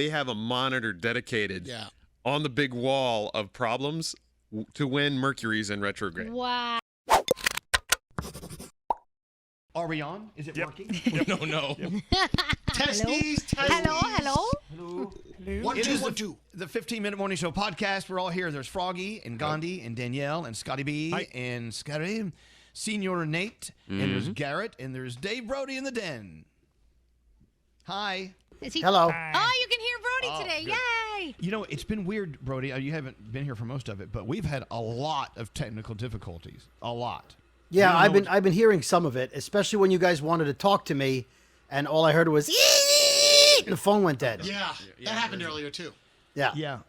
they have a monitor dedicated Yeah. on the big wall of problems to when Mercury's in retrograde. Wow. Are we on? Is it working? No. Test these. Test Hello. Hello. One, It two, is one, two. the 15-minute morning show podcast. We're all here. There's Froggy and Gandhi and Danielle and Scotty B and Scotty, Senior Nate, and there's Garrett, and there's Dave Brody in the den. Hi. Is he? Hello. Oh, you can hear Brody today. Yay. You know, it's been weird, Brody. You haven't been here for most of it, but we've had a lot of technical difficulties. A lot. Yeah, We don't know I've been hearing some of it, especially when you guys wanted to talk to me, and all I heard was and the phone went dead. Yeah, that happened earlier too. Yeah. Yeah.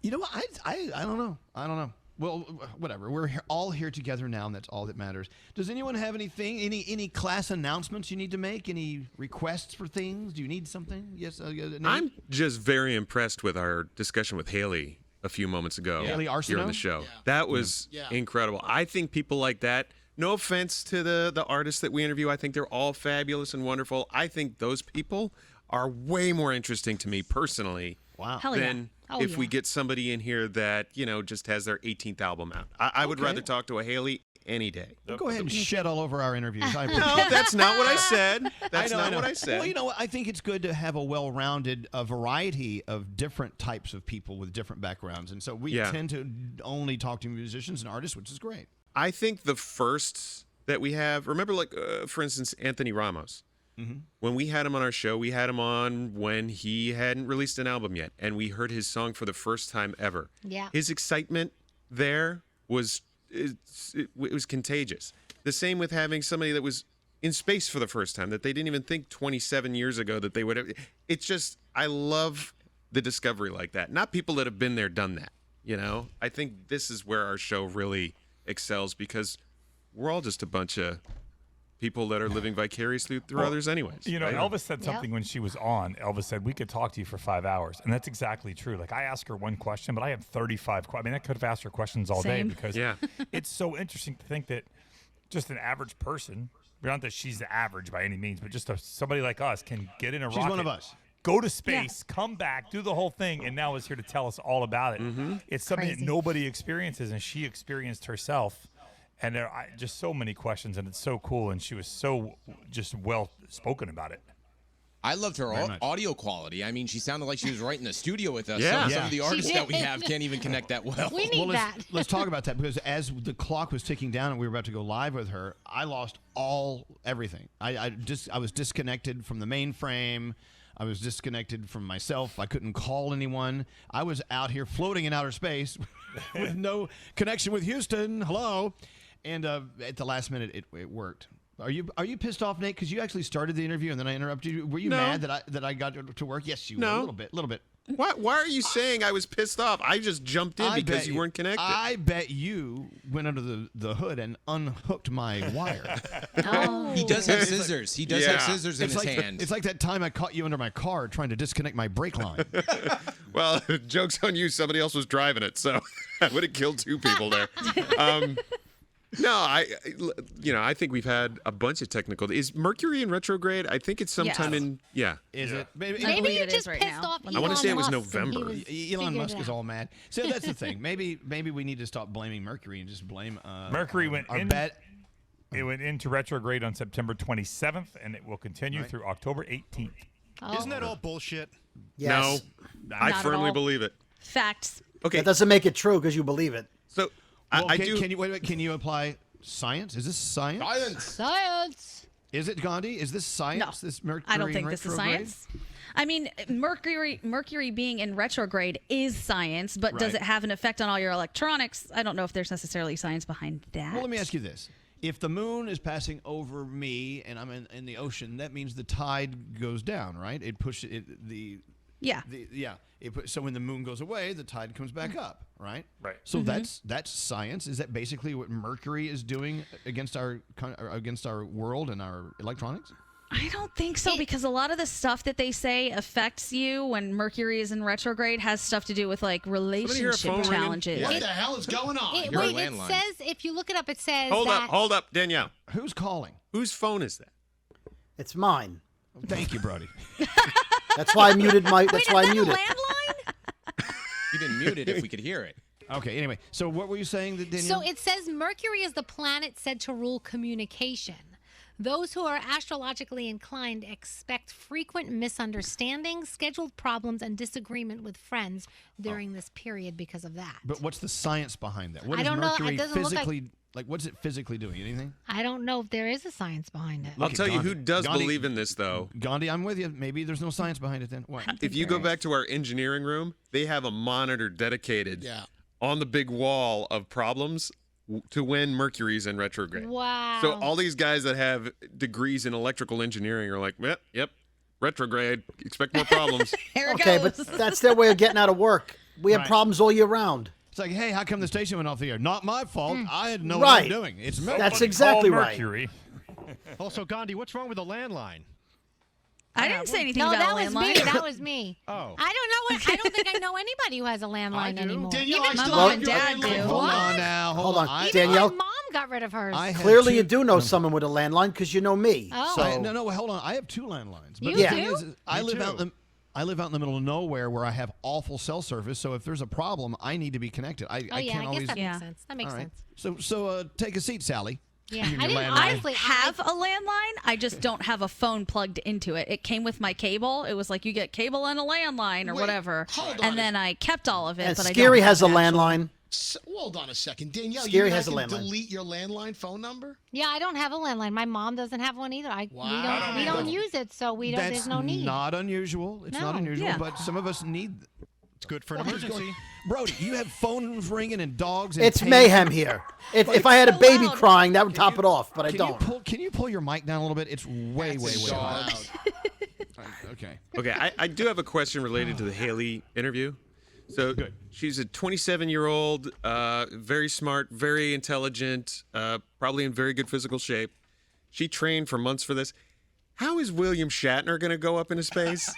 You know what? I don't know. I don't know. Well, whatever. We're all here together now, and that's all that matters. Does anyone have anything, any class announcements you need to make? Any requests for things? Do you need something? Yes, Nate? I'm just very impressed with our discussion with Haley a few moments ago Haley here Arsenault? on the show. Yeah. That was Yeah. incredible. I think people like that, no offense to the artists that we interview, I think they're all fabulous and wonderful. I think those people are way more interesting to me personally Wow. Hell yeah. than Oh, if yeah. we get somebody in here that, just has their 18th album out. I would Okay. rather talk to a Haley any day. Go ahead and shed all over our interviews. I appreciate No, it. that's not what I said. That's I know. not what I said. Well, you know what? I think it's good to have a well-rounded variety of different types of people with different backgrounds. And so we Yeah. tend to only talk to musicians and artists, which is great. I think the first that we have, remember, for instance, Anthony Ramos. When we had him on our show, we had him on when he hadn't released an album yet, and we heard his song for the first time ever. Yeah. His excitement there was it was contagious. The same with having somebody that was in space for the first time that they didn't even think 27 years ago that they would have. It's just, I love the discovery like that. Not people that have been there, done that. I think this is where our show really excels because we're all just a bunch of people that are living vicariously through others anyways. You know, right? Elvis said something when she was on. Elvis said, we could talk to you for 5 hours. And that's exactly true. Like, I asked her one question, but I have 35 questions. I mean, I could have asked her questions all Same. day because Yeah. it's so interesting to think that just an average person, not that she's the average by any means, but just somebody like us can get in a She's rocket, one of us. go to space, come back, do the whole thing, and now is here to tell us all about it. It's something Crazy. that nobody experiences, and she experienced herself. And there are just so many questions, and it's so cool, and she was so just well spoken about it. I loved her Very much. audio quality. I mean, she sounded like she was right in the studio with us. Yeah. Some of the artists She that we did. have can't even connect that well. We need that. Let's talk about that because as the clock was ticking down and we were about to go live with her, I lost everything. I was disconnected from the mainframe. I was disconnected from myself. I couldn't call anyone. I was out here floating in outer space with no connection with Houston. Hello. And at the last minute, it worked. Are you pissed off, Nate? Because you actually started the interview and then I interrupted you. Were you No. mad that I got to work? Yes, you were. No. A little bit. Why are you saying I was pissed off? I just jumped in because you weren't connected. I bet you went under the hood and unhooked my wire. Oh. He does have scissors. He does have Yeah. scissors in It's his like hand. it's like that time I caught you under my car trying to disconnect my brake line. Well, joke's on you. Somebody else was driving it, so I would have killed two people there. No, I think we've had a bunch of technical. Is Mercury in retrograde? I think it's sometime Yes. in, yeah. Is it? Maybe believe you it just is right pissed now. off I wanna say it was Elon Musk and he November. was Elon figuring Musk it is out. all mad. So that's the thing. Maybe we need to stop blaming Mercury and just blame Mercury went our in. bet. It went into retrograde on September 27th, and it will continue through October 18th. Oh. Isn't that all bullshit? Yes. No, I Not at firmly all. believe it. Facts. Okay, That doesn't make it true because you believe it. so Well, I can, do. Can you wait? Can you apply science? Is this science? Science. Science. Is it Gandhi? Is this science? No, This Mercury I don't think in this is retrograde? science. I mean, Mercury being in retrograde is science, but does Right. it have an effect on all your electronics? I don't know if there's necessarily science behind that. Well, let me ask you this. If the moon is passing over me and I'm in the ocean, that means the tide goes down, right? It pushes it Yeah. so when the moon goes away, the tide comes back up, right? Right. So that's science. Is that basically what Mercury is doing against our world and our electronics? I don't think so because a lot of the stuff that they say affects you when Mercury is in retrograde has stuff to do with like hear a relationship phone ringing? challenges. What the hell is going on? It, Your wait, it landline. says, if you look it up, it says Hold that. up, Danielle. Who's calling? Whose phone is that? It's mine. Thank you, Brody. That's why I muted my. That's Wait, why is I that a muted. landline? You didn't mute it if we could hear it. Okay. Anyway, so what were you saying, Danielle? So it says Mercury is the planet said to rule communication. Those who are astrologically inclined expect frequent misunderstandings, scheduled problems, and disagreement with friends during this period because of that. But what's the science behind that? What I is don't know. It Mercury doesn't look like- physically what's it physically doing? Anything? I don't know if there is a science behind it. I'll tell you who does Gandhi- believe in this, though. Gandhi, I'm with you. Maybe there's no science behind it then. What? If you go back to our engineering room, they have a monitor dedicated on the big wall of problems to when Mercury's in retrograde. Wow. So all these guys that have degrees in electrical engineering are like, yep, retrograde. Expect more problems. Here it Okay, goes. but that's their way of getting out of work. We have Right. problems all year round. It's like, hey, how come the station went off the air? Not my fault. I didn't know what Right. I'm doing. It's That's Somebody exactly call right. Mercury. Also, Gandhi, what's wrong with the landline? I didn't say anything No, about that a was landline. me. That was me. Oh. I don't know what. I don't think I know anybody who has a landline do. anymore. Danielle, Even I My still mom have and your dad landline do. phone Hold What? on now. Hold on. I, Even Danielle? my mom got rid of hers. I have Clearly, two- you do know someone with a landline because you know me. Oh. So no, hold on. I have two landlines. But You the thing do? is, I Me live out too. in the I live out in the middle of nowhere where I have awful cell service. So if there's a problem, I need to be connected. I Oh can't yeah, I guess always. that Yeah. makes sense. That makes All right. sense. So take a seat, Sally. Yeah, You and I your didn't landline. honestly Have a landline. I just don't have a phone plugged into it. It came with my cable. It was like you get cable and a landline or Wait, whatever. hold on. And then I kept all of it. and but Scary I don't has a have an actual- landline. Hold on a second. Danielle, Scary you and I has a can landline. delete your landline phone number? Yeah, I don't have a landline. My mom doesn't have one either. Wow. We don't use it, so we don't. That's There's no need. not unusual. It's not No. unusual, Yeah. but some of us need. It's good for an emergency. Brody, you have phones ringing and dogs. And It's tape. mayhem here. If I had a so baby loud. crying, that would top it off, but I Can don't. Can you pull your mic down a little bit? It's way That's loud. loud. Okay. Okay, I do have a question related to the Haley interview. So she's a 27-year-old, very smart, very intelligent, probably in very good physical shape. She trained for months for this. How is William Shatner going to go up into space?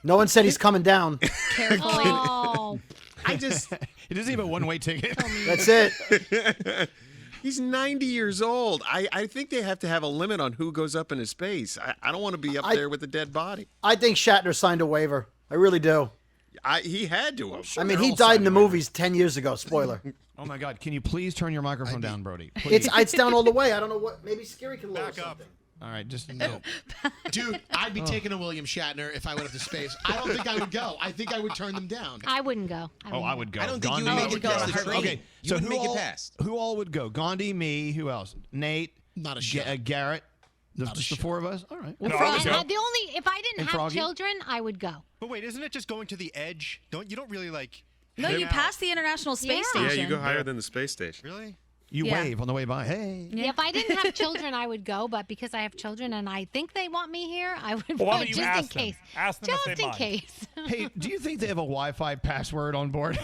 No one said he's coming down. Carefully. Oh, I just, It doesn't even a one-way ticket. That's it. he's 90 years old. I think they have to have a limit on who goes up into space. I don't want to be up there with a dead body. I think Shatner signed a waiver. I really do. He had to have. I mean, he all died in signed the a waiver. movies 10 years ago. Spoiler. Oh my God! Can you please turn your microphone down, Brody? Please. It's down all the way. I don't know what. Maybe Scary can lower Back up. something. All right, just no. Dude, I'd be taking a William Shatner if I went up to space. I don't think I would go. I think I would turn them down. I wouldn't go. Oh, I would go. I don't think you Gandhi would make it go. past the training. Okay, You so wouldn't who make it all, past. Who all would go? Gandhi, me, who else? Nate, Not a shot. Garrett. Not a Just the shot. four of us. All right. Well, No, I would And, go. the only if I didn't And have Froggy? children, I would go. But wait, isn't it just going to the edge? You don't really like. No, hang you out. passed the International Space Yeah. Yeah, Station. you go higher than the space station. Really? you Yeah. wave on the way by. Hey. Yeah, if I didn't have children, I would go. But because I have children and I think they want me here, I would Well, why go don't you just in ask them? case. Ask them if Just they in mind. case. Hey, do you think they have a Wi-Fi password on board?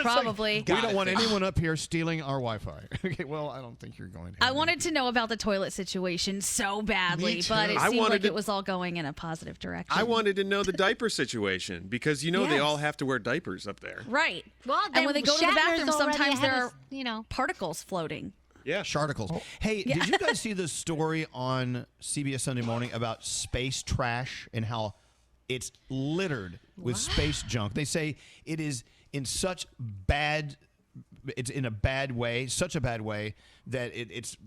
Probably. We don't want anyone up here stealing our Wi-Fi. Okay, well, I don't think you're going to. I wanted to know about the toilet situation so badly, Me but too. it I seemed wanted like to- it was all going in a positive direction. I wanted to know the diaper situation because they Yes. all have to wear diapers up there. Right. Well, and when they go to the Shatner's bathroom, already sometimes ahead there of are us, particles floating. Yeah. Sharticles. Hey, did you guys see the story on CBS Sunday Morning about space trash and how it's littered with space junk? They say it is in such bad. It's in a bad way, such a bad way that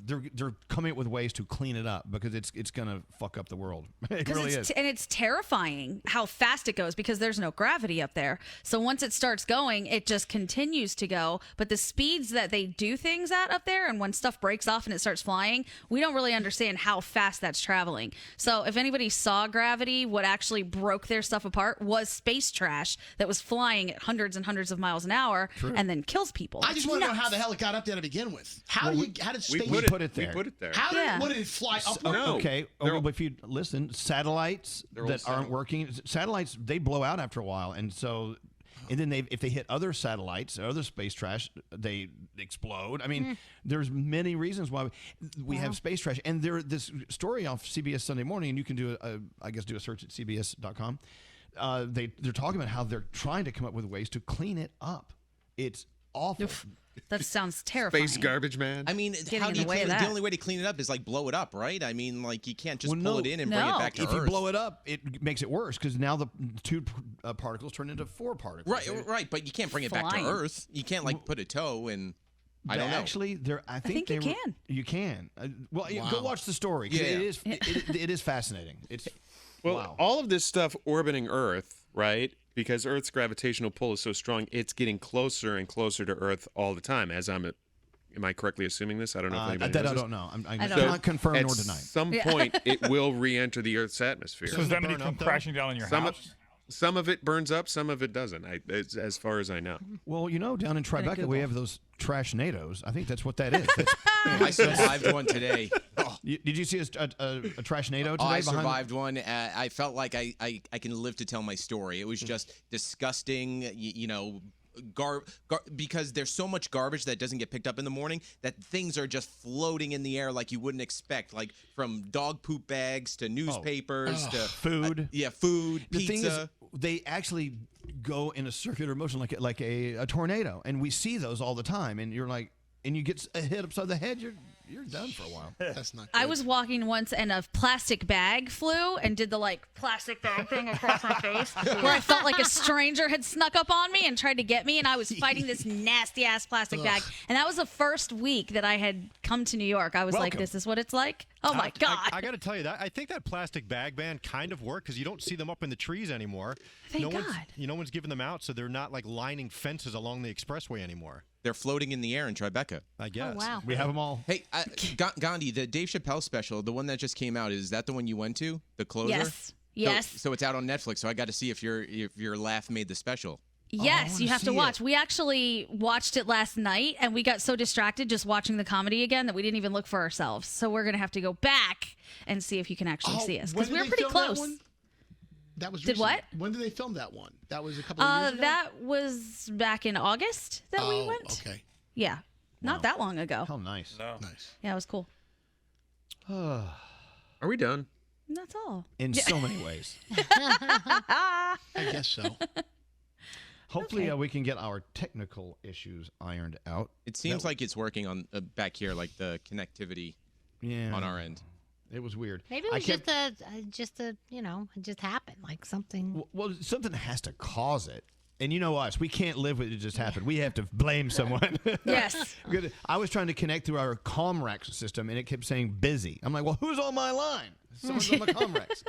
they're coming up with ways to clean it up because it's gonna fuck up the world. It really is. And it's terrifying how fast it goes because there's no gravity up there. So once it starts going, it just continues to go. But the speeds that they do things at up there, and when stuff breaks off and it starts flying, we don't really understand how fast that's traveling. So if anybody saw gravity, what actually broke their stuff apart was space trash that was flying at hundreds and hundreds of miles an hour and then kills people. I just want to know how the hell it got up there to begin with. How did We space? put it there. We put it there. How did Yeah. what did it fly up? No. Okay. They're- Well, if you listen, satellites They're old that aren't satellites. working, satellites they blow out after a while, and so, and then if they hit other satellites or other space trash, they explode. I mean, there's many reasons why we have space trash, and this story off CBS Sunday Morning, and you can do a search at CBS.com. They're talking about how they're trying to come up with ways to clean it up. It's awful. That sounds terrifying. Space garbage man. I mean, Getting how in do you the way clean of it? The that. only way to clean it up is like blow it up, right? I mean, like you can't just Well, pull no. it in and bring No. it back to If Earth. you blow it up, it makes it worse because now the two particles turn into 4 particles. Right, but you can't bring it back Flying. to Earth. You can't like put a toe in. I don't know. Actually, I think they you were- can. You can. Go watch the story. 'Cause Yeah. it is fascinating. It's Well, wow. all of this stuff orbiting Earth, right? Because Earth's gravitational pull is so strong, it's getting closer and closer to Earth all the time. Am I correctly assuming this? I don't know if anybody that knows I this. don't know. I don't cannot know. confirm At nor deny. some point, it will re-enter the Earth's atmosphere. So does that mean it burn come up, though? crashing down on your Some house? some of it burns up, some of it doesn't. As far as I know. Well, down in Tribeca, Google. we have those trash NATOs. I think that's what that is. That's- I survived one today. Oh, Did you see a trash NATO today? I behind- survived one. I felt like I can live to tell my story. It was just disgusting. Because there's so much garbage that doesn't get picked up in the morning that things are just floating in the air like you wouldn't expect, like from dog poop bags to newspapers to Food. food, The pizza. thing is, they actually go in a circular motion like a tornado, and we see those all the time. And you're like, and you get a hit upside the head, you're done for a while. That's not. I good. was walking once and a plastic bag flew and did the plastic bag thing across my face where I felt like a stranger had snuck up on me and tried to get me, and I was fighting this nasty ass plastic bag. And that was the first week that I had come to New York. I was like, Welcome. this is what it's like? Oh my God. I got to tell you that I think that plastic bag ban kind of worked because you don't see them up in the trees anymore. Thank no God. one's giving them out, so they're not like lining fences along the expressway anymore. They're floating in the air in Tribeca. I guess. Oh, wow. We have them all. Hey, Gandhi, the Dave Chappelle special, the one that just came out, is that the one you went to? The closer? Yes. Yes. So it's out on Netflix. So I got to see if your laugh made the special. Yes, wanna you have to see watch. it. We actually watched it last night, and we got so distracted just watching the comedy again that we didn't even look for ourselves. So we're gonna have to go back and see if you can actually see us when because did we were they pretty film that close. one? That was Did recent. what? When did they film that one? That was a couple of years ago. That was back in August that we Oh, went. okay. Yeah, not that long ago. How nice. No. Nice. Yeah, it was cool. Are we done? And that's all. In so many ways. I guess so. Hopefully, Okay. we can get our technical issues ironed out. It seems like it's working on back here, like the connectivity Yeah. on our end. It was weird. Maybe it I was kept- it just happened, like something. Well, something has to cause it. And you know us, we can't live with it just happened. We have to blame someone. Yes. Good. I was trying to connect through our Comrex system, and it kept saying busy. I'm like, well, who's on my line? Someone's on the Comrex.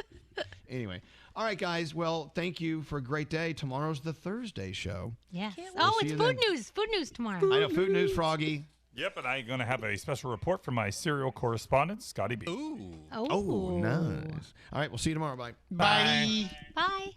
Anyway. All right, guys. Well, thank you for a great day. Tomorrow's the Thursday show. Yes. Can't Oh, see it's you food then. news. Food news tomorrow. I know. Food News, Froggy. Yep, and I'm going to have a special report from my serial correspondent, Scotty B. Ooh. Oh. Oh, nice. All right. We'll see you tomorrow. Bye. Bye. Bye.